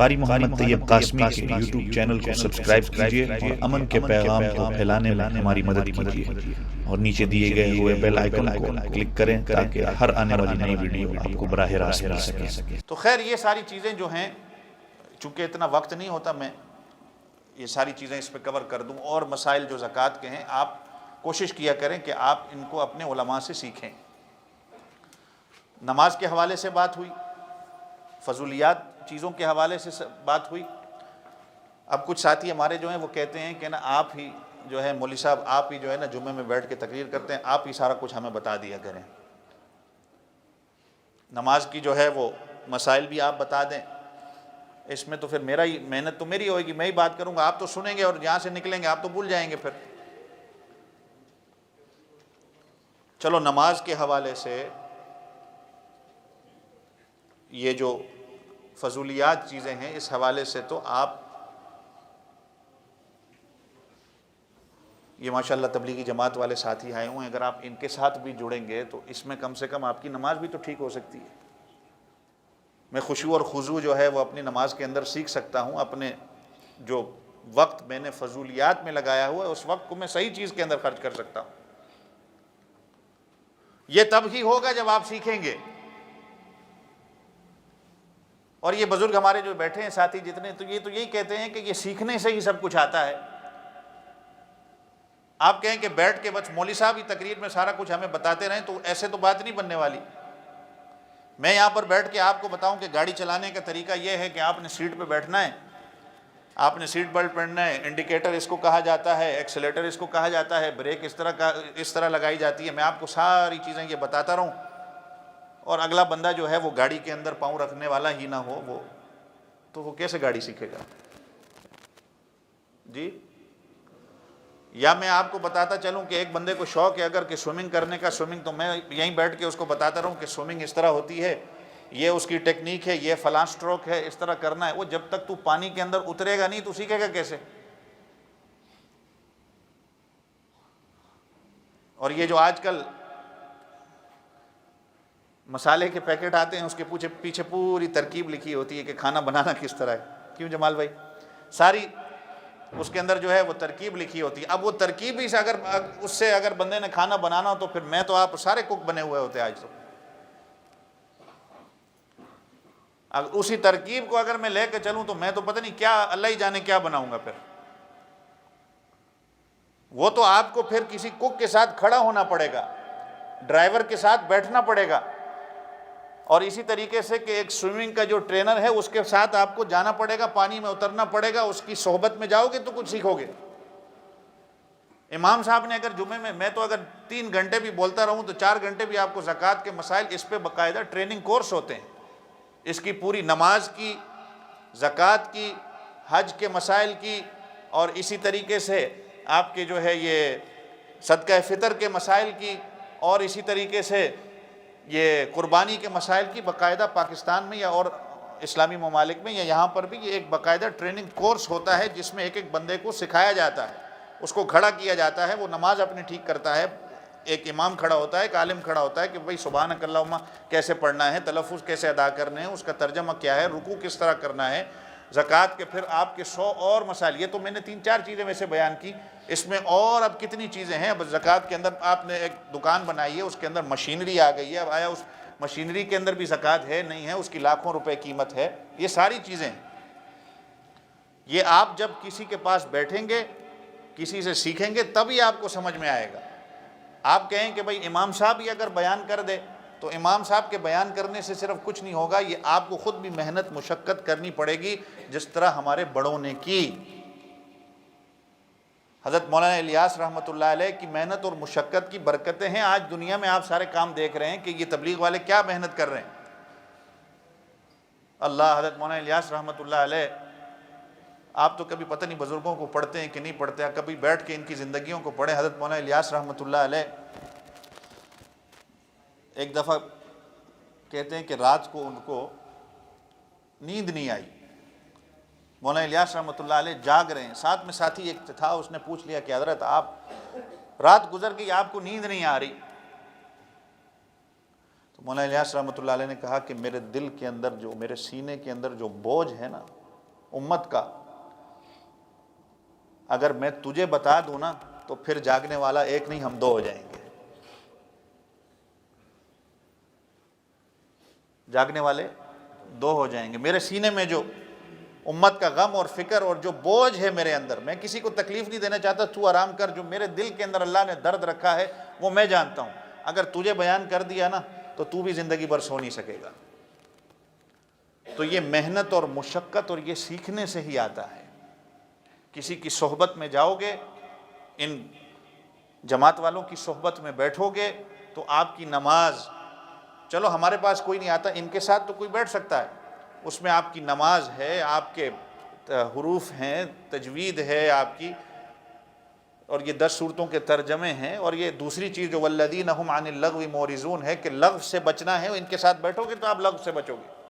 قاری محمد طیب قاسمی کے YouTube channel کو سبسکرائب کیجیے اور امن کے پیغام کو پھیلانے میں ہماری مدد کیجیے اور نیچے دیے گئے ہوئے بیل آئیکن کو کلک کریں تاکہ ہر آنے والی نئی ویڈیو آپ کو براہ راست مل سکے۔ تو خیر یہ ساری چیزیں جو ہیں، چونکہ اتنا وقت نہیں ہوتا میں یہ ساری چیزیں اس پہ کور کر دوں، اور مسائل جو زکوٰۃ کے ہیں آپ کوشش کیا کریں کہ آپ ان کو اپنے علماء سے سیکھیں۔ نماز کے حوالے سے بات ہوئی، فضولیات چیزوں کے حوالے سے بات ہوئی۔ اب کچھ ساتھی ہمارے جو ہیں وہ کہتے ہیں کہ نا آپ ہی جو ہے مولوی صاحب، آپ ہی جو ہے نا جمعے میں بیٹھ کے تقریر کرتے ہیں، آپ ہی سارا کچھ ہمیں بتا دیا کریں، نماز کی جو ہے وہ مسائل بھی آپ بتا دیں، اس میں تو پھر میرا ہی محنت تو میری ہوئے گی، میں ہی بات کروں گا، آپ تو سنیں گے اور یہاں سے نکلیں گے آپ تو بھول جائیں گے۔ پھر چلو نماز کے حوالے سے یہ جو فضولیات چیزیں ہیں اس حوالے سے تو آپ یہ ماشاءاللہ تبلیغی جماعت والے ساتھی آئے ہوئے ہیں، اگر آپ ان کے ساتھ بھی جڑیں گے تو اس میں کم سے کم آپ کی نماز بھی تو ٹھیک ہو سکتی ہے۔ میں خشوع اور خضوع جو ہے وہ اپنی نماز کے اندر سیکھ سکتا ہوں، اپنے جو وقت میں نے فضولیات میں لگایا ہوا ہے اس وقت کو میں صحیح چیز کے اندر خرچ کر سکتا ہوں۔ یہ تب ہی ہوگا جب آپ سیکھیں گے۔ اور یہ بزرگ ہمارے جو بیٹھے ہیں ساتھی جتنے، تو یہ یہی کہتے ہیں کہ یہ سیکھنے سے ہی سب کچھ آتا ہے۔ آپ کہیں کہ بیٹھ کے بس مولوی صاحب ہی تقریر میں سارا کچھ ہمیں بتاتے رہیں تو ایسے تو بات نہیں بننے والی۔ میں یہاں پر بیٹھ کے آپ کو بتاؤں کہ گاڑی چلانے کا طریقہ یہ ہے کہ آپ نے سیٹ پہ بیٹھنا ہے، آپ نے سیٹ بیلٹ پہننا ہے، انڈیکیٹر اس کو کہا جاتا ہے، ایکسیلیٹر اس کو کہا جاتا ہے، بریک اس طرح لگائی جاتی ہے۔ میں آپ کو ساری چیزیں یہ بتاتا رہوں اور اگلا بندہ جو ہے وہ گاڑی کے اندر پاؤں رکھنے والا ہی نہ ہو، وہ کیسے گاڑی سیکھے گا؟ جی، یا میں آپ کو بتاتا چلوں کہ ایک بندے کو شوق ہے اگر کہ سوئمنگ کرنے کا، سوئمنگ، تو میں یہیں بیٹھ کے اس کو بتاتا رہوں کہ سوئمنگ اس طرح ہوتی ہے، یہ اس کی ٹیکنیک ہے، یہ فلاں سٹروک ہے، اس طرح کرنا ہے۔ وہ جب تک تو پانی کے اندر اترے گا نہیں تو سیکھے گا کیسے؟ اور یہ جو آج کل مسالے کے پیکٹ آتے ہیں اس کے پیچھے پوری ترکیب لکھی ہوتی ہے کہ کھانا بنانا کس طرح ہے، کیوں جمال بھائی؟ ساری اس کے اندر جو ہے وہ ترکیب لکھی ہوتی ہے۔ اب وہ ترکیب ہی سے اس سے اگر بندے نے کھانا بنانا ہو تو پھر میں تو آپ سارے کک بنے ہوئے ہوتے آج تو۔ اگر اسی ترکیب کو اگر میں لے کے چلوں تو میں تو پتہ نہیں کیا، اللہ ہی جانے کیا بناؤں گا پھر۔ وہ تو آپ کو پھر کسی کک کے ساتھ کھڑا ہونا پڑے گا، ڈرائیور کے ساتھ بیٹھنا پڑے گا، اور اسی طریقے سے کہ ایک سوئمنگ کا جو ٹرینر ہے اس کے ساتھ آپ کو جانا پڑے گا، پانی میں اترنا پڑے گا، اس کی صحبت میں جاؤ گے تو کچھ سیکھو گے۔ امام صاحب نے اگر جمعے میں تو اگر 3 گھنٹے بھی بولتا رہوں تو 4 گھنٹے بھی آپ کو زکوٰۃ کے مسائل، اس پہ باقاعدہ ٹریننگ کورس ہوتے ہیں، اس کی پوری نماز کی، زکوٰۃ کی، حج کے مسائل کی، اور اسی طریقے سے آپ کے جو ہے یہ صدقہ فطر کے مسائل کی، اور اسی طریقے سے یہ قربانی کے مسائل کی باقاعدہ پاکستان میں یا اور اسلامی ممالک میں یا یہاں پر بھی یہ ایک باقاعدہ ٹریننگ کورس ہوتا ہے جس میں ایک ایک بندے کو سکھایا جاتا ہے، اس کو کھڑا کیا جاتا ہے، وہ نماز اپنی ٹھیک کرتا ہے، ایک امام کھڑا ہوتا ہے، ایک عالم کھڑا ہوتا ہے کہ بھئی سبحانک اللہم کیسے پڑھنا ہے، تلفظ کیسے ادا کرنے ہیں، اس کا ترجمہ کیا ہے، رکوع کس طرح کرنا ہے، زکوٰۃ کے پھر آپ کے 100 اور مسائل۔ یہ تو میں نے 3-4 چیزیں ویسے بیان کی، اس میں اور اب کتنی چیزیں ہیں۔ اب زکوٰۃ کے اندر آپ نے ایک دکان بنائی ہے، اس کے اندر مشینری آ گئی ہے، اب آیا اس مشینری کے اندر بھی زکوٰۃ ہے نہیں ہے، اس کی لاکھوں روپے قیمت ہے۔ یہ ساری چیزیں یہ آپ جب کسی کے پاس بیٹھیں گے، کسی سے سیکھیں گے تبھی آپ کو سمجھ میں آئے گا۔ آپ کہیں کہ بھئی امام صاحب ہی اگر بیان کر دے تو امام صاحب کے بیان کرنے سے صرف کچھ نہیں ہوگا، یہ آپ کو خود بھی محنت مشقت کرنی پڑے گی جس طرح ہمارے بڑوں نے کی۔ حضرت مولانا الیاس رحمۃ اللہ علیہ کی محنت اور مشقت کی برکتیں ہیں آج دنیا میں آپ سارے کام دیکھ رہے ہیں کہ یہ تبلیغ والے کیا محنت کر رہے ہیں۔ اللہ، حضرت مولانا الیاس رحمۃ اللہ علیہ، آپ تو کبھی پتہ نہیں بزرگوں کو پڑھتے ہیں کہ نہیں پڑھتے ہیں، کبھی بیٹھ کے ان کی زندگیوں کو پڑھیں۔ حضرت مولانا الیاس رحمۃ اللہ علیہ ایک دفعہ کہتے ہیں کہ رات کو ان کو نیند نہیں آئی، مولانا الیاس رحمۃ اللہ علیہ جاگ رہے ہیں، ساتھ میں ساتھی ایک تھا، اس نے پوچھ لیا کہ حضرت آپ رات گزر گئی، آپ کو نیند نہیں آ رہی؟ تو مولانا الیاس رحمۃ اللہ علیہ نے کہا کہ میرے دل کے اندر جو، میرے سینے کے اندر جو بوجھ ہے نا، امت کا اگر میں تجھے بتا دوں نا تو پھر جاگنے والا ایک نہیں ہم 2 ہو جائیں گے. جاگنے والے 2 ہو جائیں گے. میرے سینے میں جو امت کا غم اور فکر اور جو بوجھ ہے میرے اندر، میں کسی کو تکلیف نہیں دینا چاہتا، تو آرام کر. جو میرے دل کے اندر اللہ نے درد رکھا ہے وہ میں جانتا ہوں. اگر تجھے بیان کر دیا نا تو تو بھی زندگی بھر سو نہیں سکے گا. تو یہ محنت اور مشقت اور یہ سیکھنے سے ہی آتا ہے. کسی کی صحبت میں جاؤ گے، ان جماعت والوں کی صحبت میں بیٹھو گے تو آپ کی نماز، چلو ہمارے پاس کوئی نہیں آتا، ان کے ساتھ تو کوئی بیٹھ سکتا ہے، اس میں آپ کی نماز ہے، آپ کے حروف ہیں، تجوید ہے آپ کی، اور یہ 10 صورتوں کے ترجمے ہیں. اور یہ دوسری چیز جو والذین ھم عن اللغو معرضون ہے کہ لغو سے بچنا ہے، ان کے ساتھ بیٹھو گے تو آپ لغو سے بچو گے.